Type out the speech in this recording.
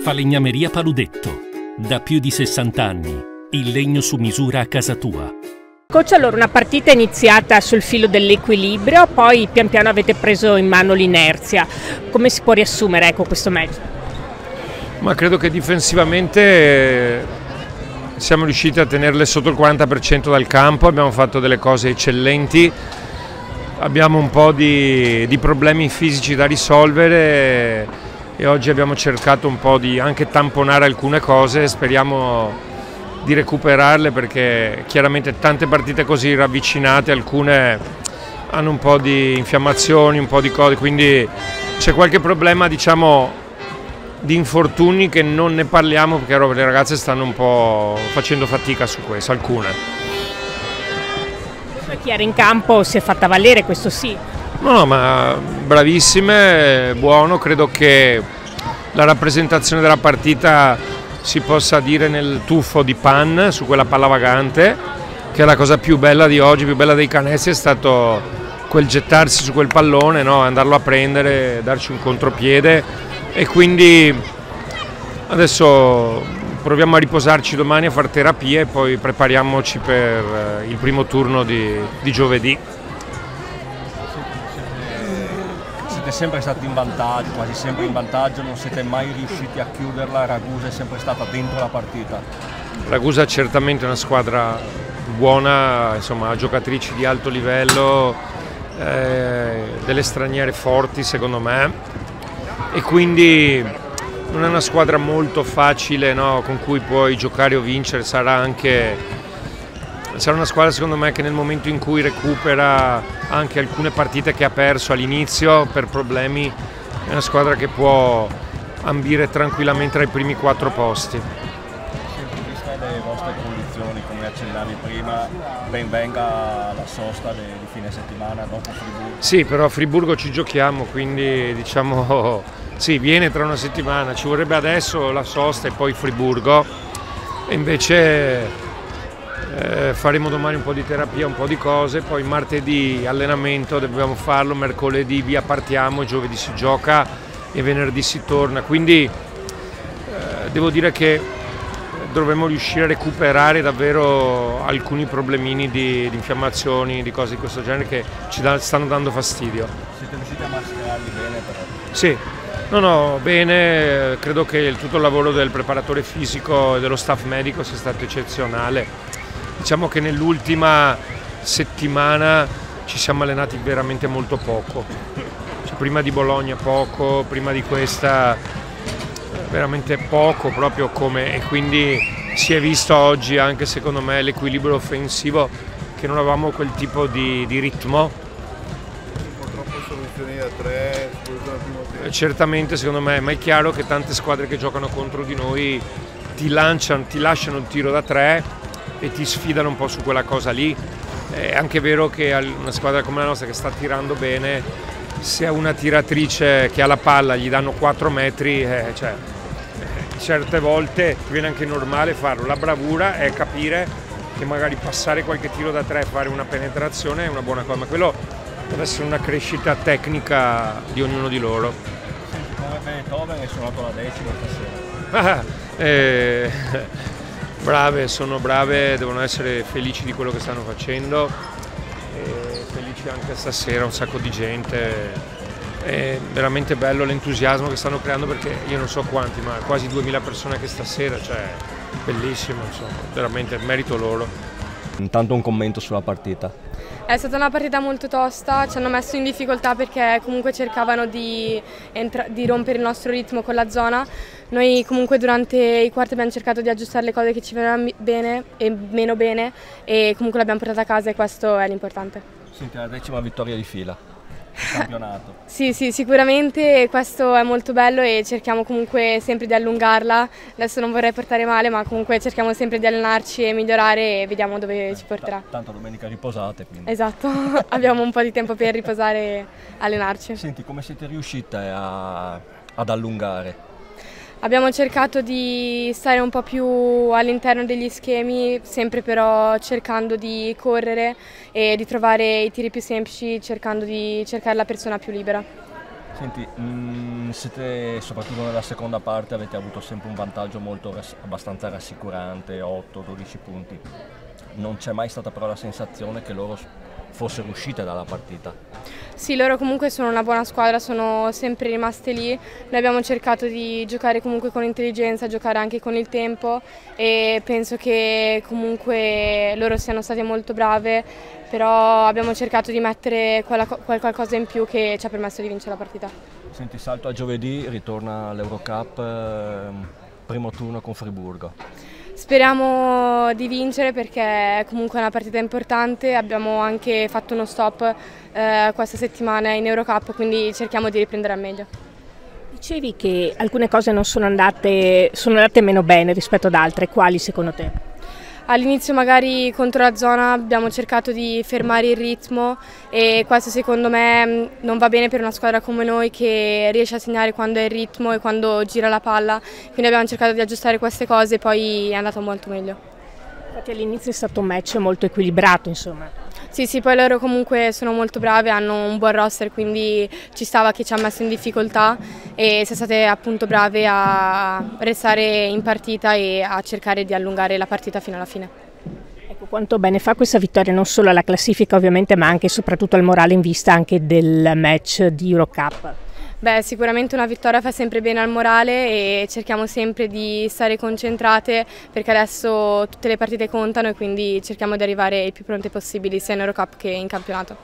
Falegnameria Paludetto. Da più di 60 anni. Il legno su misura a casa tua. Coach, allora una partita iniziata sul filo dell'equilibrio, poi pian piano avete preso in mano l'inerzia. Come si può riassumere, ecco, questo match? Ma credo che difensivamente siamo riusciti a tenerle sotto il 40% dal campo, abbiamo fatto delle cose eccellenti, abbiamo un po' di problemi fisici da risolvere e oggi abbiamo cercato un po' di anche tamponare alcune cose, speriamo di recuperarle perché chiaramente tante partite così ravvicinate, alcune hanno un po' di infiammazioni, un po' di cose, quindi c'è qualche problema, diciamo, di infortuni che non ne parliamo perché le ragazze stanno un po' facendo fatica su questo, alcune. Chi era in campo si è fatta valere, questo sì. No, ma bravissime, buono, credo che la rappresentazione della partita si possa dire nel tuffo di Pan su quella palla vagante, che è la cosa più bella di oggi, più bella dei canestri, è stato quel gettarsi su quel pallone, no? Andarlo a prendere, darci un contropiede e quindi adesso proviamo a riposarci domani a fare terapia e poi prepariamoci per il primo turno di giovedì. Siete sempre stati in vantaggio, quasi sempre in vantaggio, non siete mai riusciti a chiuderla, Ragusa è sempre stata dentro la partita. Ragusa è certamente una squadra buona, insomma, ha giocatrici di alto livello, delle straniere forti secondo me e quindi non è una squadra molto facile, no, con cui puoi giocare o vincere, sarà una squadra secondo me che nel momento in cui recupera anche alcune partite che ha perso all'inizio per problemi, è una squadra che può ambire tranquillamente ai primi 4 posti. Vista le vostre condizioni, come accennavi prima, ben venga la sosta di fine settimana dopo Friburgo. Sì, però a Friburgo ci giochiamo, quindi diciamo sì, viene tra una settimana, ci vorrebbe adesso la sosta e poi Friburgo e invece faremo domani un po' di terapia, un po' di cose, poi martedì allenamento dobbiamo farlo, mercoledì via partiamo, giovedì si gioca e venerdì si torna, quindi devo dire che dovremmo riuscire a recuperare davvero alcuni problemini di infiammazioni, di cose di questo genere che ci stanno dando fastidio. Siete riusciti a mascherarli bene però? Sì, no, bene, credo che tutto il lavoro del preparatore fisico e dello staff medico sia stato eccezionale. Diciamo che nell'ultima settimana ci siamo allenati veramente molto poco, cioè, prima di Bologna poco, prima di questa veramente poco proprio come, e quindi si è visto oggi anche secondo me l'equilibrio offensivo che non avevamo quel tipo di ritmo. Un po' troppo soluzioni da 3, soprattutto al primo tempo. Certamente secondo me, ma è chiaro che tante squadre che giocano contro di noi ti lasciano il tiro da 3 e ti sfidano un po' su quella cosa lì. È anche vero che una squadra come la nostra che sta tirando bene, se a una tiratrice che ha la palla gli danno 4 metri, certe volte viene anche normale farlo. La bravura è capire che magari passare qualche tiro da 3 e fare una penetrazione è una buona cosa, ma quello deve essere una crescita tecnica di ognuno di loro. Senti, come Beethoven è suonato la decima stasera. Brave, sono brave, devono essere felici di quello che stanno facendo, felici anche stasera, un sacco di gente, è veramente bello l'entusiasmo che stanno creando perché io non so quanti, ma quasi 2000 persone anche stasera, cioè bellissimo, insomma, veramente merito loro. Intanto un commento sulla partita. È stata una partita molto tosta, ci hanno messo in difficoltà perché comunque cercavano di rompere il nostro ritmo con la zona. Noi comunque durante i quarti abbiamo cercato di aggiustare le cose che ci venivano bene e meno bene e comunque l'abbiamo portata a casa e questo è l'importante. Senti, la 10ª vittoria di fila. Campionato. Sì, sicuramente questo è molto bello e cerchiamo comunque sempre di allungarla. Adesso non vorrei portare male, ma comunque cerchiamo sempre di allenarci e migliorare e vediamo dove ci porterà. Tanto domenica riposate, quindi. Esatto, abbiamo un po' di tempo per riposare e allenarci. Senti, come siete riuscite ad allungare? Abbiamo cercato di stare un po' più all'interno degli schemi, sempre però cercando di correre e di trovare i tiri più semplici, cercando di cercare la persona più libera. Senti, siete, soprattutto nella seconda parte avete avuto sempre un vantaggio abbastanza rassicurante, 8-12 punti. Non c'è mai stata però la sensazione che loro fossero uscite dalla partita? Sì, loro comunque sono una buona squadra, sono sempre rimaste lì. Noi abbiamo cercato di giocare comunque con intelligenza, giocare anche con il tempo e penso che comunque loro siano state molto brave, però abbiamo cercato di mettere qualcosa in più che ci ha permesso di vincere la partita. Senti, salto a giovedì, ritorna l'Eurocup, primo turno con Friburgo. Speriamo di vincere perché comunque è una partita importante, abbiamo anche fatto uno stop questa settimana in Eurocup, quindi cerchiamo di riprendere al meglio. Dicevi che alcune cose non sono andate meno bene rispetto ad altre, quali secondo te? All'inizio magari contro la zona abbiamo cercato di fermare il ritmo e questo secondo me non va bene per una squadra come noi che riesce a segnare quando è il ritmo e quando gira la palla, quindi abbiamo cercato di aggiustare queste cose e poi è andato molto meglio. Infatti all'inizio è stato un match molto equilibrato, insomma. Sì, poi loro comunque sono molto brave, hanno un buon roster, quindi ci stava che ci ha messo in difficoltà e siamo state appunto brave a restare in partita e a cercare di allungare la partita fino alla fine. Ecco, quanto bene fa questa vittoria non solo alla classifica ovviamente, ma anche e soprattutto al morale in vista anche del match di Eurocup. Beh, sicuramente una vittoria fa sempre bene al morale e cerchiamo sempre di stare concentrate perché adesso tutte le partite contano e quindi cerchiamo di arrivare il più pronte possibili sia in Eurocup che in campionato.